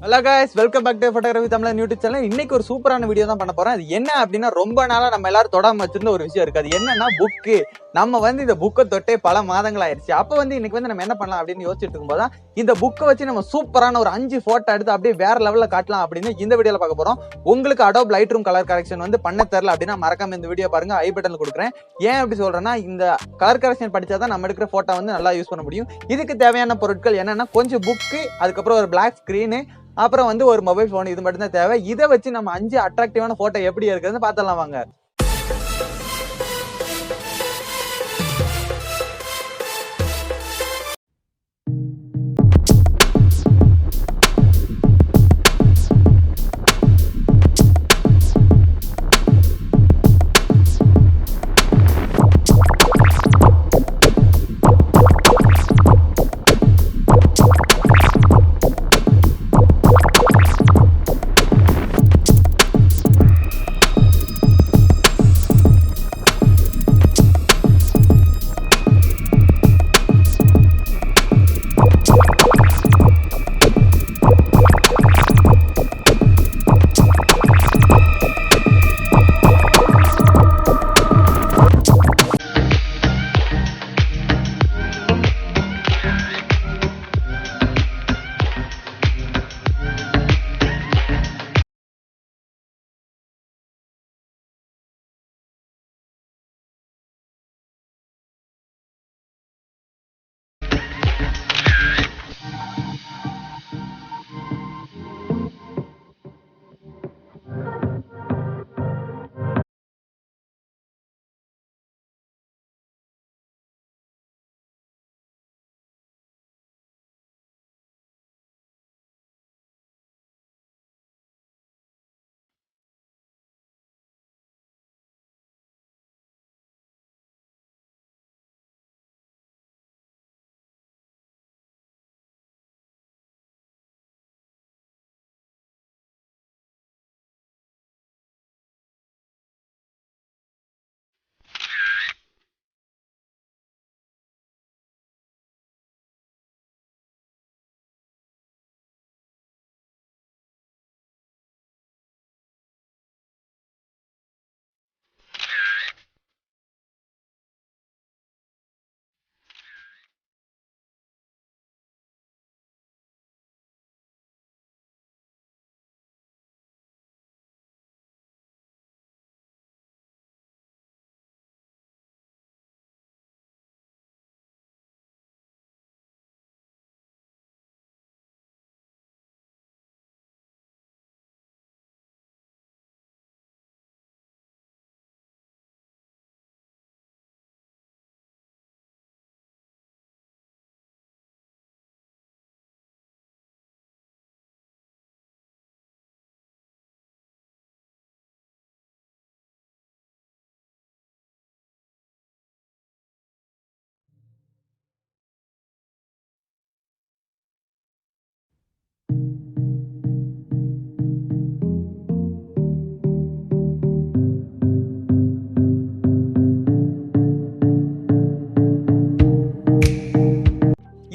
Hello guys, welcome back to photographytamizha YouTube channel. இன்னைக்கு ஒரு சூப்பரான வீடியோ தான் பண்ண போறோம். அது என்ன அப்படினா ரொம்ப நாளா நம்ம எல்லாரும் தொடாம வச்சிருந்த ஒரு விஷயம் இருக்கு. அது என்னன்னா புக். நம்ம இந்த புக்க தொட்டே பல மாதங்கள் ஆயிருச்சு. அப்ப இன்னைக்கு நம்ம என்ன பண்ணலாம் அப்படினு யோசிச்சிட்டு இருக்கும்போது இந்த புக்க வச்சு நம்ம சூப்பரான ஒரு 5 போட்டோ எடுத்து அப்படியே வேற லெவல்ல காட்டலாம் அப்படினு இந்த வீடியோல பார்க்க போறோம். உங்களுக்கு Adobe Lightroom கலர் கரெக்ஷன் பண்ண தெரியல அப்படினா மறக்காம இந்த வீடியோ பாருங்க. ஐ பட்டன்ல கொடுக்கிறேன். ஏன் அப்படி சொல்றேன்னா இந்த கலர் கரெக்ஷன் படிச்சா தான் நம்ம எடுக்கிற போட்டோ நல்லா யூஸ் பண்ண முடியும். இதுக்கு தேவையான பொருட்கள் என்னன்னா கொஞ்சம் புக், அதுக்கு அப்புறம் ஒரு Black screen, அப்புறம் ஒரு மொபைல் போன், இது மட்டும் தான் தேவை. இதை வச்சு நம்ம 5 அட்ராக்டிவான போட்டோ எப்படி இருக்குதுன்னு பார்த்தலாம் வாங்க.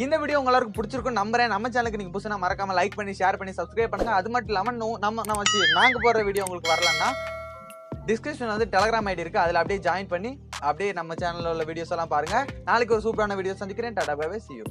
இந்த வீடியோ உங்களுக்கு பிடிச்சிருக்கும் நம்புறேன். நம்ம சேனலுக்கு நீங்க புதுசா மறக்காம லைக் பண்ணி, ஷேர் பண்ணி, சப்ஸ்கிரைப் பண்ணுங்க. அது மட்டும் இல்லாம நாங்க போடுற வீடியோ உங்களுக்கு வரலன்னா டிஸ்கிரிப்ஷன்ல டெலிகிராம் ஐடி இருக்கு. அதுல அப்படியே ஜாயின் பண்ணி அப்படியே நம்ம சேனல்ல உள்ள வீடியோஸ் எல்லாம் பாருங்க. நாளைக்கு ஒரு சூப்பரான வீடியோ சந்திக்கிறேன். Tata bye bye, see you.